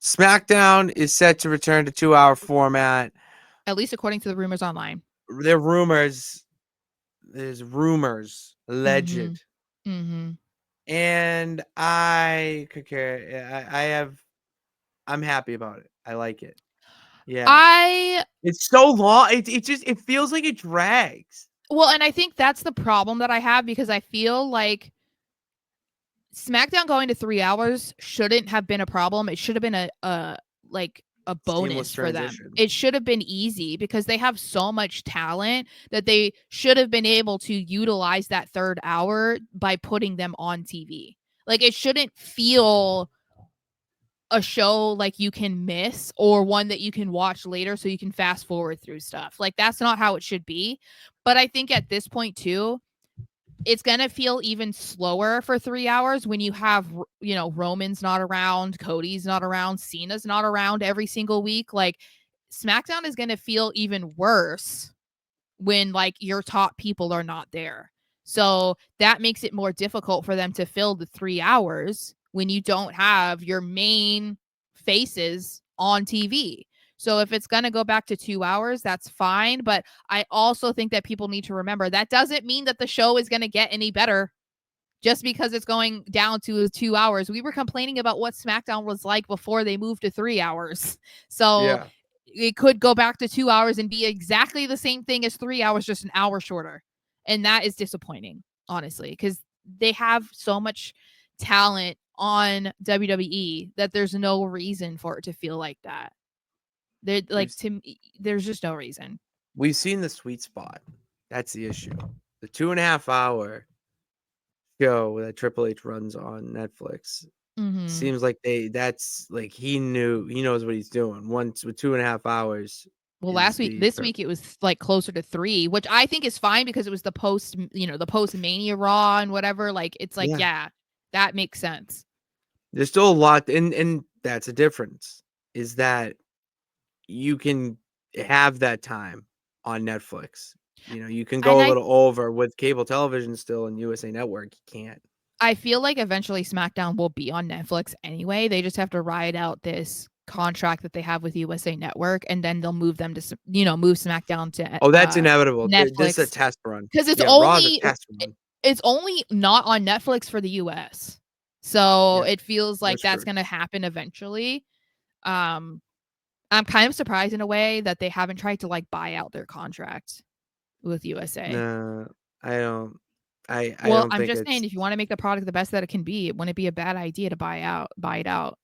SmackDown is set to return to 2-hour format. At least according to the rumors online. There are rumors. There's rumors, Mm-hmm. alleged, Mm-hmm. and I could care. I'm happy about it. I like it. Yeah, I it's so long. It feels like it drags. Well, and I think that's the problem that I have because I feel like SmackDown going to 3 hours shouldn't have been a problem. It should have been a Seamless bonus for them. transition. It should have been easy because they have so much talent that they should have been able to utilize that third hour by putting them on TV. Like it shouldn't feel a show like you can miss or one that you can watch later so you can fast forward through stuff. Like that's not how it should be. But I think at this point too, it's going to feel even slower for 3 hours when you have, Roman's not around, Cody's not around, Cena's not around every single week. Like SmackDown is going to feel even worse when like your top people are not there. So that makes it more difficult for them to fill the 3 hours when you don't have your main faces on TV. So if it's going to go back to 2 hours, that's fine. But I also think that people need to remember that doesn't mean that the show is going to get any better just because it's going down to 2 hours. We were complaining about what SmackDown was like before they moved to 3 hours. So Yeah, it could go back to 2 hours and be exactly the same thing as 3 hours, just an hour shorter. And that is disappointing, honestly, because they have so much talent on WWE that there's no reason for it to feel like that. There's just no reason. we've seen the sweet spot. That's the issue. The 2.5-hour show that Triple H runs on Netflix Mm-hmm. seems like that's like he knows what he's doing. Once with 2.5 hours Well, is this week it was like closer to 3, which I think is fine because it was the post Mania Raw and whatever. Like it's like, yeah. yeah, that makes sense. There's still a lot, and that's a difference. Is that you can have that time on Netflix. You can And go a little over with cable television still and USA Network. You can't. I feel like eventually SmackDown will be on Netflix anyway. They just have to ride out this contract that they have with USA Network, and then they'll move them to move SmackDown to Oh, that's inevitable. This is a Netflix test run. because Yeah, Raw is a test run. it's only not on Netflix for the US. So Yeah, it feels like that's that's true. going to happen eventually. Um, I'm kind of surprised in a way that they haven't tried to like buy out their contract with USA. No, I don't. I Well, don't I'm think just saying, it's. if you want to make the product the best that it can be, it wouldn't be a bad idea to buy it out.